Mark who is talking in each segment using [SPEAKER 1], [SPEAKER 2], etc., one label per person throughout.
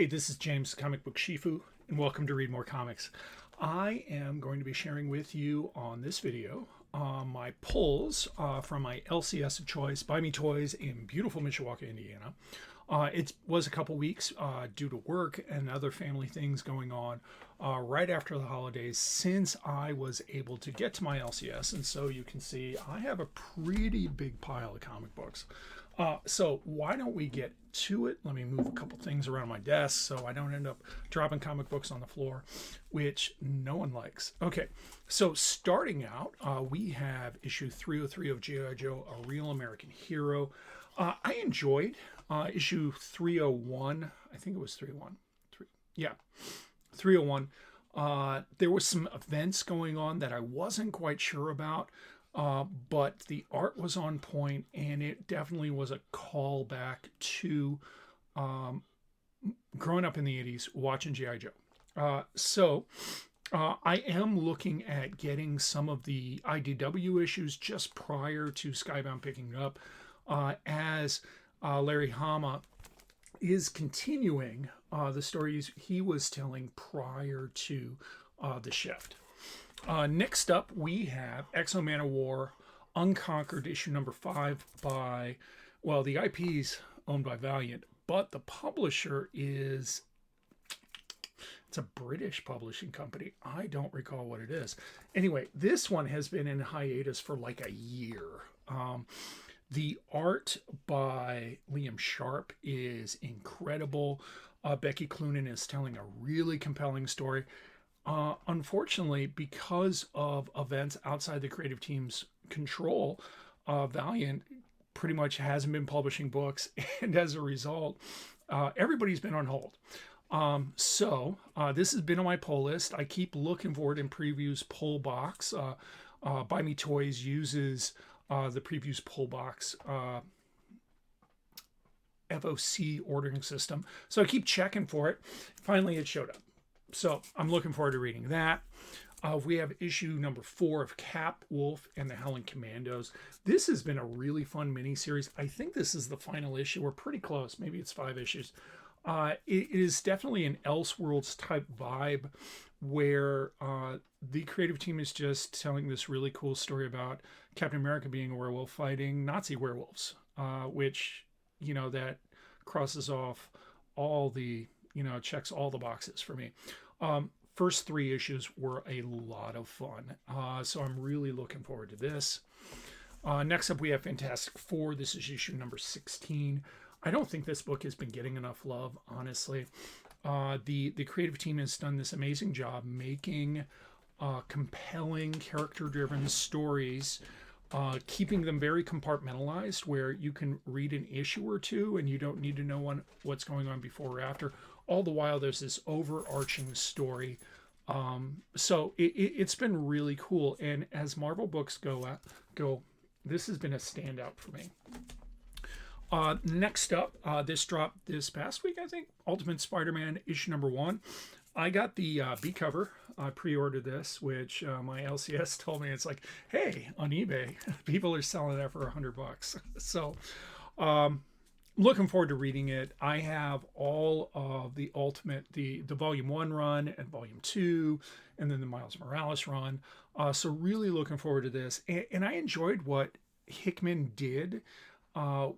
[SPEAKER 1] Hey, this is James, Comic Book Shifu, and welcome to Read More Comics. I am going to be sharing with you on this video my pulls from my LCS of choice, Buy Me Toys in beautiful Mishawaka, Indiana. It was a couple weeks due to work and other family things going on right after the holidays since I was able to get to my LCS. And so you can see I have a pretty big pile of comic books. So why don't we get to it? Let me move a couple things around my desk so I don't end up dropping comic books on the floor, which no one likes. Okay, so starting out, we have issue 303 of G.I. Joe, A Real American Hero. I enjoyed issue 301. I think it was 301. Yeah, 301. There was some events going on that I wasn't quite sure about. But the art was on point, and it definitely was a callback to growing up in the 80s, watching G.I. Joe. So I am looking at getting some of the IDW issues just prior to Skybound picking it up, as Larry Hama is continuing the stories he was telling prior to the shift. Next up, we have X-O Man-O-War Unconquered issue number 5 by, well, the IP's owned by Valiant, but the publisher is, it's a British publishing company. I don't recall what it is. Anyway, this one has been in hiatus for like a year. The art by Liam Sharp is incredible. Becky Cloonan is telling a really compelling story. Unfortunately, because of events outside the creative team's control, Valiant pretty much hasn't been publishing books, and as a result, everybody's been on hold. So this has been on my pull list. I keep looking for it in Previews pull box. Buy Me Toys uses the Previews pull box FOC ordering system, so I keep checking for it. Finally, it showed up. So I'm looking forward to reading that. We have issue number 4 of Cap, Wolf, and the Howling Commandos. This has been a really fun miniseries. I think this is the final issue. We're pretty close. Maybe it's 5 issues. It is definitely an Elseworlds type vibe where the creative team is just telling this really cool story about Captain America being a werewolf fighting Nazi werewolves, which, you know, that crosses off all the, checks all the boxes for me. First 3 issues were a lot of fun. So I'm really looking forward to this. Next up, we have Fantastic Four. This is issue number 16. I don't think this book has been getting enough love, honestly. The creative team has done this amazing job making compelling, character-driven stories, keeping them very compartmentalized, where you can read an issue or two and you don't need to know what's going on before or after. All the while, there's this overarching story. So it's been really cool. And as Marvel books go, this has been a standout for me. Next up, this dropped this past week, I think, Ultimate Spider-Man issue number 1. I got the B cover. I pre-ordered this, which my LCS told me, it's like, hey, on eBay, people are selling that for $100. So, looking forward to reading it. I have all of the Ultimate, the Volume 1 run and Volume 2, and then the Miles Morales run. So really looking forward to this. And I enjoyed what Hickman did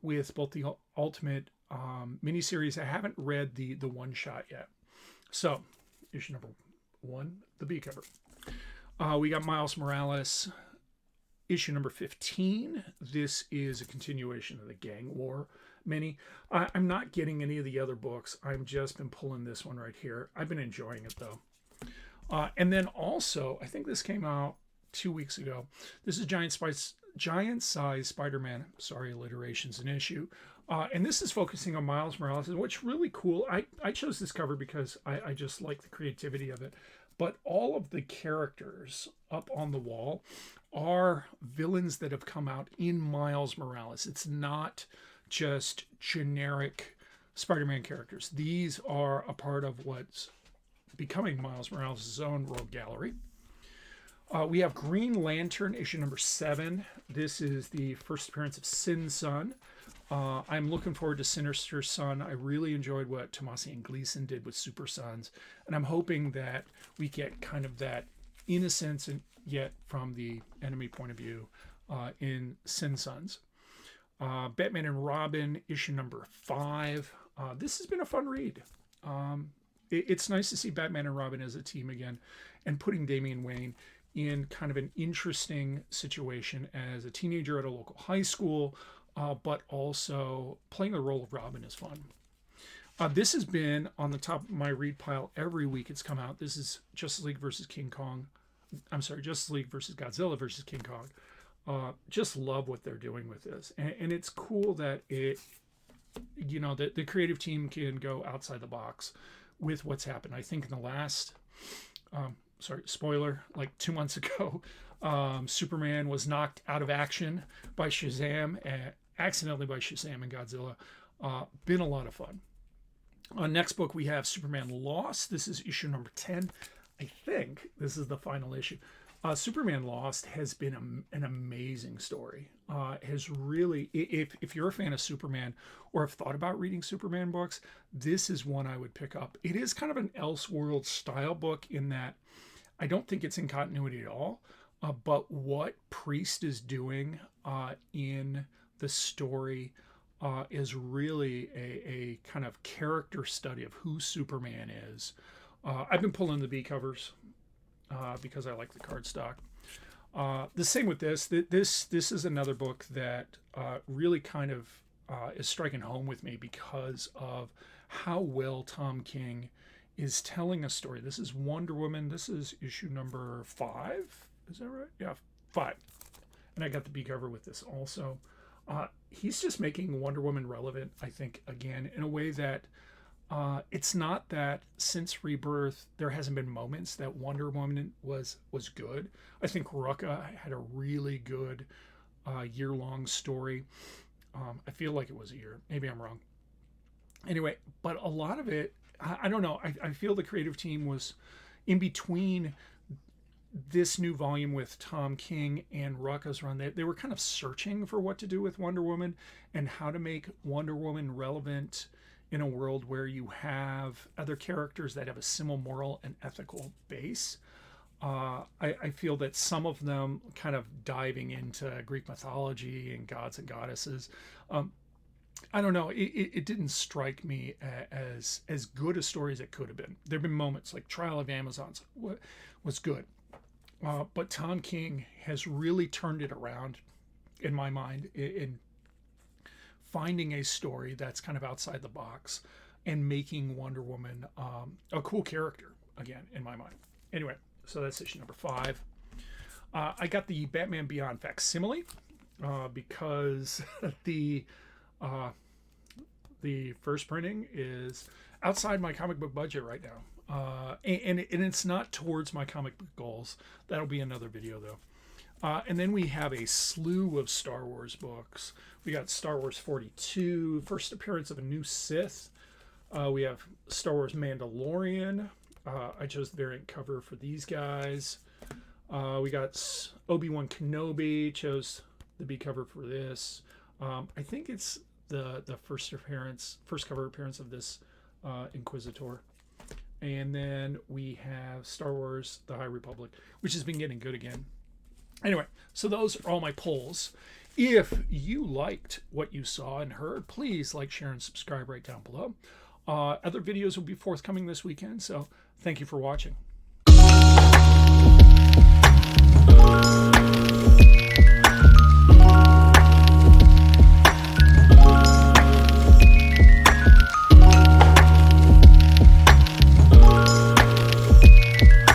[SPEAKER 1] with both the Ultimate miniseries. I haven't read the one-shot yet. So, issue number 1, the B cover. We got Miles Morales, issue number 15. This is a continuation of the Gang War mini. I'm not getting any of the other books. I've just been pulling this one right here. I've been enjoying it, though. And then also, I think this came out 2 weeks ago. This is Giant Size Spider-Man. Sorry, alliteration's an issue. And this is focusing on Miles Morales, which really cool. I chose this cover because I just like the creativity of it. But all of the characters up on the wall are villains that have come out in Miles Morales. It's not just generic Spider-Man characters. These are a part of what's becoming Miles Morales' own rogue gallery. We have Green Lantern issue number 7. This is the first appearance of Sin Sun. I'm looking forward to Sinister Sun. I really enjoyed what Tomasi and Gleason did with Super Sons, and I'm hoping that we get kind of that innocence, and yet from the enemy point of view in Sin Sons. Batman and Robin, issue number 5. This has been a fun read. It's nice to see Batman and Robin as a team again, and putting Damian Wayne in kind of an interesting situation as a teenager at a local high school, but also playing the role of Robin is fun. This has been on the top of my read pile every week it's come out. This is Justice League versus King Kong. I'm sorry, Justice League versus Godzilla versus King Kong. Just love what they're doing with this. And it's cool that it, you know, that the creative team can go outside the box with what's happened. I think in the last, spoiler, like 2 months ago, Superman was knocked out of action by Shazam, accidentally by Shazam and Godzilla. Been a lot of fun. Next book we have Superman Lost. This is issue number 10. I think this is the final issue. Superman Lost has been an amazing story. Has really, if you're a fan of Superman or have thought about reading Superman books, this is one I would pick up. It is kind of an Elseworld style book in that I don't think it's in continuity at all. But what Priest is doing in the story is really a kind of character study of who Superman is. I've been pulling the B covers because I like the cardstock. The same with this. This is another book that really kind of is striking home with me because of how well Tom King is telling a story. This is Wonder Woman. This is issue number 5. Is that right? Yeah, 5. And I got the B cover with this also. He's just making Wonder Woman relevant, I think, again, in a way that it's not that since Rebirth there hasn't been moments that Wonder Woman was good. I think Rucka had a really good year-long story. I feel like it was a year. Maybe I'm wrong. Anyway, but a lot of it, I don't know. I feel the creative team was in between this new volume with Tom King and Rucka's run. They were kind of searching for what to do with Wonder Woman and how to make Wonder Woman relevant in a world where you have other characters that have a similar moral and ethical base. I feel that some of them kind of diving into Greek mythology and gods and goddesses. I don't know. It didn't strike me as good a story as it could have been. There have been moments like Trial of Amazons was good. But Tom King has really turned it around in my mind in finding a story that's kind of outside the box and making Wonder Woman a cool character again, in my mind. Anyway, so that's issue number 5. I got the Batman Beyond facsimile because the first printing is outside my comic book budget right now. And it's not towards my comic book goals. That'll be another video though. And then we have a slew of Star Wars books. We got Star Wars 42, first appearance of a new Sith. We have Star Wars Mandalorian. I chose the variant cover for these guys. We got Obi-Wan Kenobi, chose the B cover for this. I think it's the first cover appearance of this Inquisitor. And then we have Star Wars The High Republic, which has been getting good again. Anyway, so those are all my polls. If you liked what you saw and heard, please like, share, and subscribe right down below. Other videos will be forthcoming this weekend, so thank you for watching.